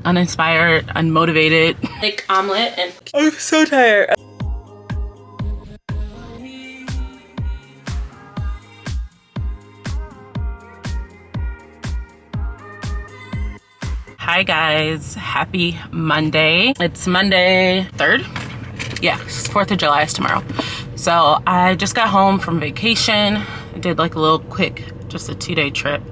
uninspired, unmotivated. Egg omelet and I'm so tired. Hi guys, happy Monday. It's Monday 3rd. Yeah, 4th of July is tomorrow. So I just got home from vacation. I did like a little quick, just a 2-day trip,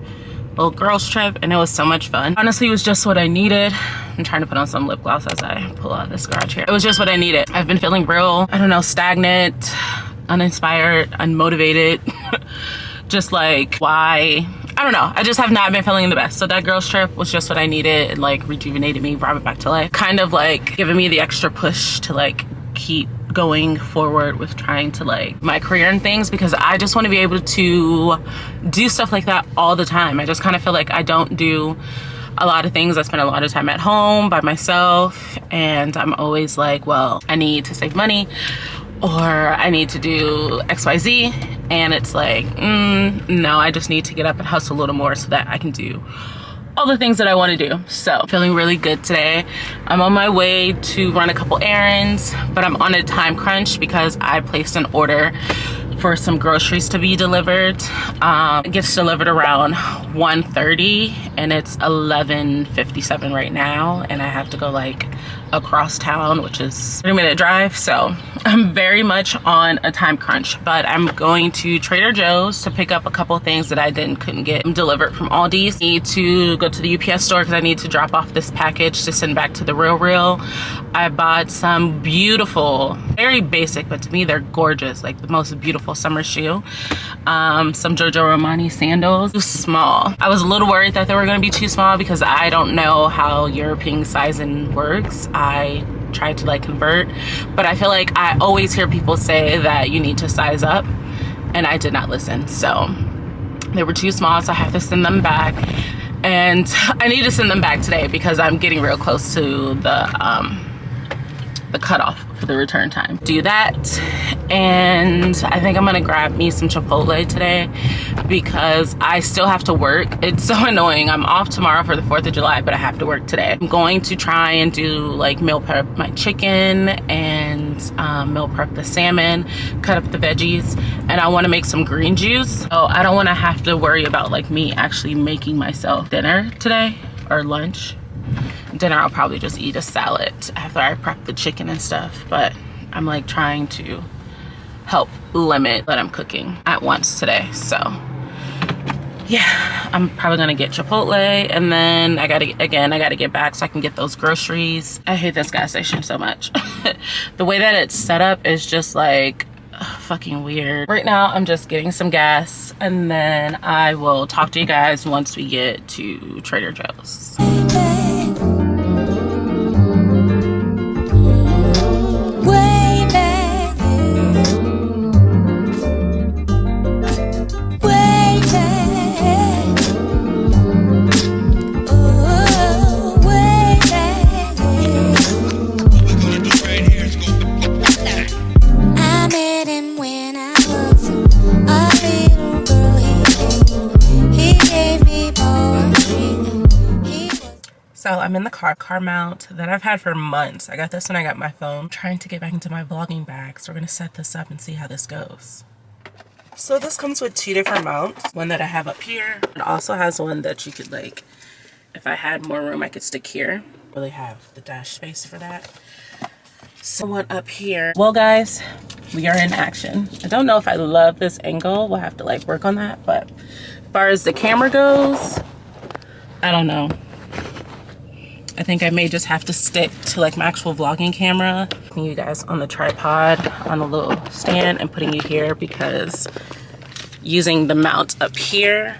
little girls trip, and it was so much fun. Honestly, it was just what I needed. I'm trying to put on some lip gloss as I pull out this garage here. It was just what I needed. I've been feeling real, I don't know, stagnant, uninspired, unmotivated. Just like, why? I don't know. I just have not been feeling the best. So that girls trip was just what I needed. It like rejuvenated me, brought me back to life. Kind of like giving me the extra push to like keep going forward with trying to like my career and things, because I just want to be able to do stuff like that all the time. I just kind of feel like I don't do a lot of things. I spend a lot of time at home by myself, and I'm always like, well, I need to save money or I need to do XYZ, and it's like, no, I just need to get up and hustle a little more so that I can do all the things that I want to do. So feeling really good today. I'm on my way to run a couple errands, but I'm on a time crunch because I placed an order for some groceries to be delivered. It gets delivered around 1:30 and it's 11:57 right now, and I have to go like across town, which is a 30-minute drive. So I'm very much on a time crunch, but I'm going to Trader Joe's to pick up a couple things that I couldn't get delivered from Aldi's. I need to go to the UPS store because I need to drop off this package to send back to the Real. I bought some beautiful, very basic, but to me they're gorgeous, like the most beautiful summer shoe. Some Giorgio Armani sandals. Too small. I was a little worried that they were going to be too small because I don't know how European sizing works. I tried to like convert, but I feel like I always hear people say that you need to size up, and I did not listen. So they were too small, so I have to send them back, and I need to send them back today because I'm getting real close to the cutoff for the return time. Do that, and I think I'm gonna grab me some Chipotle today because I still have to work. It's so annoying. I'm off tomorrow for the 4th of July, but I have to work today. I'm going to try and do like meal prep my chicken and meal prep the salmon, cut up the veggies, and I want to make some green juice. So I don't want to have to worry about like me actually making myself dinner today or lunch. Dinner, I'll probably just eat a salad after I prep the chicken and stuff, but I'm like trying to help limit what I'm cooking at once today. So yeah, I'm probably gonna get Chipotle, and then I gotta get back so I can get those groceries. I hate this gas station so much. The way that it's set up is just like fucking weird. Right now I'm just getting some gas, and then I will talk to you guys once we get to Trader Joe's. So I'm in the car mount that I've had for months. I got this when I got my phone. I'm trying to get back into my vlogging bag, so we're gonna set this up and see how this goes. So this comes with 2 different mounts. One that I have up here. It also has one that you could like, if I had more room, I could stick here. Really have the dash space for that. So one up here. Well guys, we are in action. I don't know if I love this angle. We'll have to like work on that, but as far as the camera goes, I don't know. I think I may just have to stick to like my actual vlogging camera. Putting you guys on the tripod on a little stand and putting you here, because using the mount up here,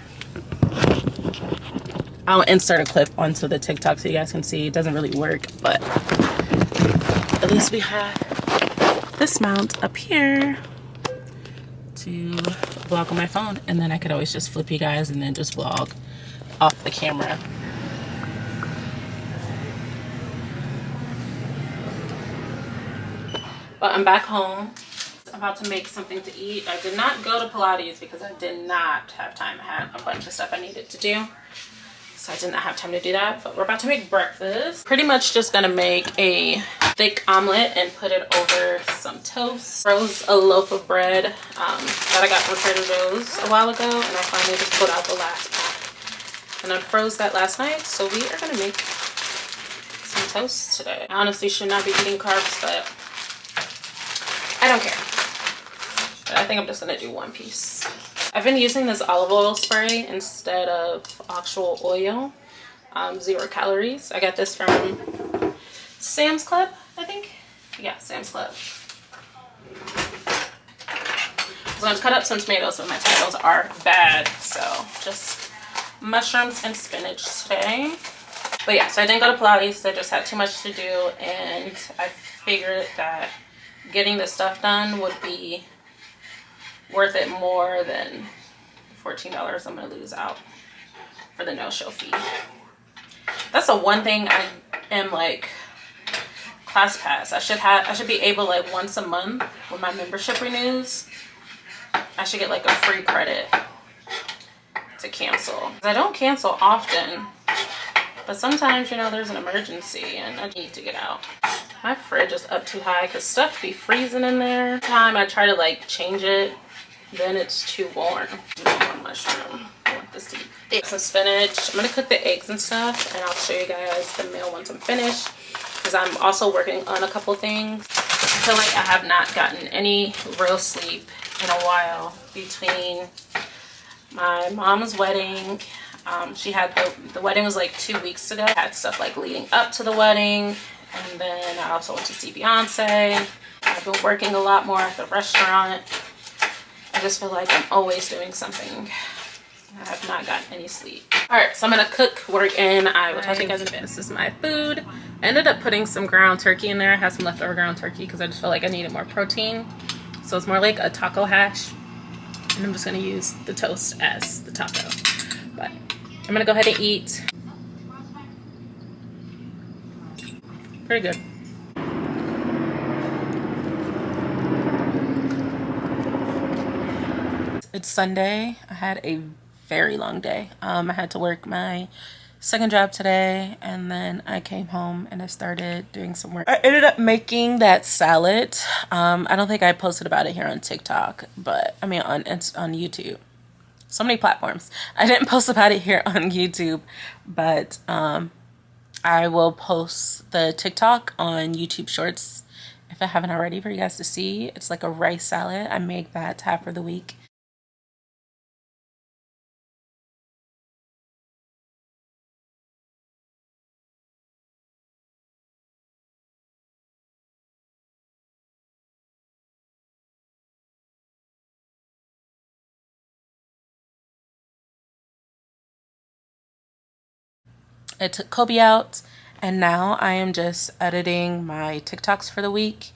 I'll insert a clip onto the TikTok so you guys can see. It doesn't really work, but at least we have this mount up here to vlog on my phone, and then I could always just flip you guys and then just vlog off the camera. But I'm back home. I'm about to make something to eat. I did not go to Pilates because I did not have time. I had a bunch of stuff I needed to do. So so I did not have time to do that. But we're about to make breakfast. Pretty much just gonna make a thick omelet and put it over some toast. Froze a loaf of bread that I got from Trader Joe's a while ago, and I finally just put out the last pack. And I froze that last night, so we are gonna make some toast today. I honestly should not be eating carbs, but I don't care. But I think I'm just gonna do one piece. I've been using this olive oil spray instead of actual oil. 0 calories. I got this from Sam's Club, I think. Yeah, Sam's Club. So I'm gonna cut up some tomatoes, but my tomatoes are bad. So just mushrooms and spinach today. But yeah, so I didn't go to Pilates. I just had too much to do, and I figured that getting this stuff done would be worth it more than $14 I'm gonna lose out for the no-show fee. That's the one thing I am like, ClassPass. I should be able, like, once a month when my membership renews, I should get like a free credit to cancel. I don't cancel often, but sometimes, you know, there's an emergency and I need to get out. My fridge is up too high because stuff be freezing in there. Every time I try to like change it, then it's too warm. More mushroom. I want this to be thick. Some spinach. I'm gonna cook the eggs and stuff, and I'll show you guys the meal once I'm finished, because I'm also working on a couple things. I feel like I have not gotten any real sleep in a while between my mom's wedding. She had the wedding was like 2 weeks ago. I had stuff like leading up to the wedding, and then I also went to see Beyonce. I've been working a lot more at the restaurant. I just feel like I'm always doing something. I have not gotten any sleep. All right, so I'm gonna cook, work, and I will talk to you guys in a bit. This is my food. I ended up putting some ground turkey in there. I had some leftover ground turkey because I just felt like I needed more protein. So it's more like a taco hash. And I'm just gonna use the toast as the taco. But I'm gonna go ahead and eat. Pretty good. It's Sunday. I had a very long day. I had to work my second job today, and then I came home and I started doing some work. I ended up making that salad. I don't think I posted about it here on TikTok, but I mean on YouTube. So many platforms. I didn't post about it here on YouTube, but I will post the TikTok on YouTube Shorts if I haven't already for you guys to see. It's like a rice salad. I make that half of the week. I took Kobe out, and now I am just editing my TikToks for the week.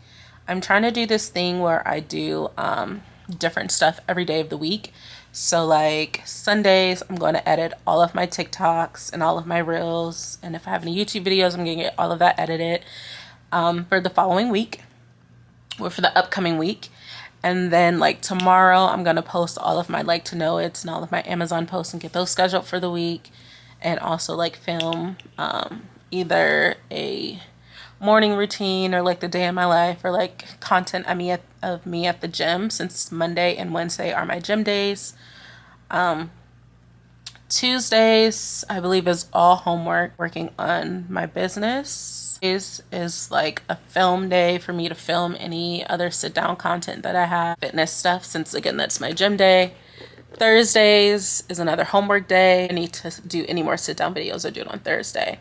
I'm trying to do this thing where I do different stuff every day of the week. So like Sundays, I'm going to edit all of my TikToks and all of my reels. And if I have any YouTube videos, I'm going to get all of that edited for the following week or for the upcoming week. And then like tomorrow, I'm going to post all of my like to know it's and all of my Amazon posts and get those scheduled for the week. And also like film either a morning routine or like the day of my life, or like content of me at the gym, since Monday and Wednesday are my gym days. Tuesdays, I believe, is all homework, working on my business. Is like a film day for me to film any other sit down content that I have, fitness stuff, since again that's my gym day. Thursdays is another homework day. I need to do any more sit down videos, I do it on Thursday.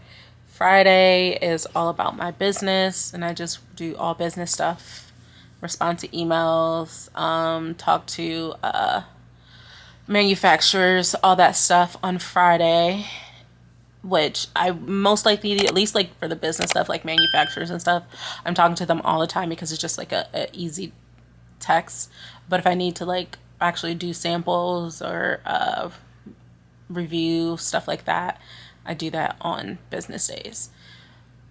Friday is all about my business, and I just do all business stuff, respond to emails, talk to manufacturers, all that stuff on Friday, which I most likely, at least like for the business stuff, like manufacturers and stuff, I'm talking to them all the time because it's just like a easy text. But if I need to like actually do samples or review stuff like that, I do that on business days.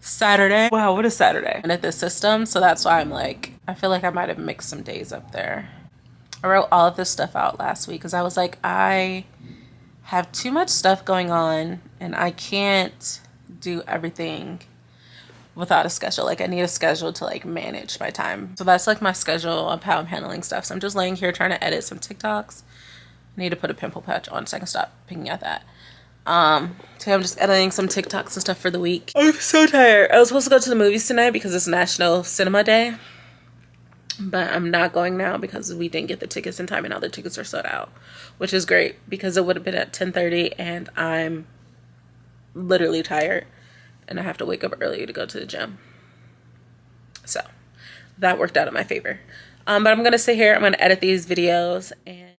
Saturday, wow, what is Saturday? And at the system, so that's why I'm like, I feel like I might have mixed some days up there. I wrote all of this stuff out last week because I was like, I have too much stuff going on and I can't do everything without a schedule. Like I need a schedule to like manage my time. So that's like my schedule of how I'm handling stuff. So I'm just laying here trying to edit some TikToks. I need to put a pimple patch on so I can stop picking at that. So I'm just editing some TikToks and stuff for the week. I'm so tired. I was supposed to go to the movies tonight because it's National Cinema Day, but I'm not going now because we didn't get the tickets in time and all the tickets are sold out, which is great because it would have been at 10:30 and I'm literally tired and I have to wake up early to go to the gym. So that worked out in my favor. But I'm gonna sit here, I'm gonna edit these videos and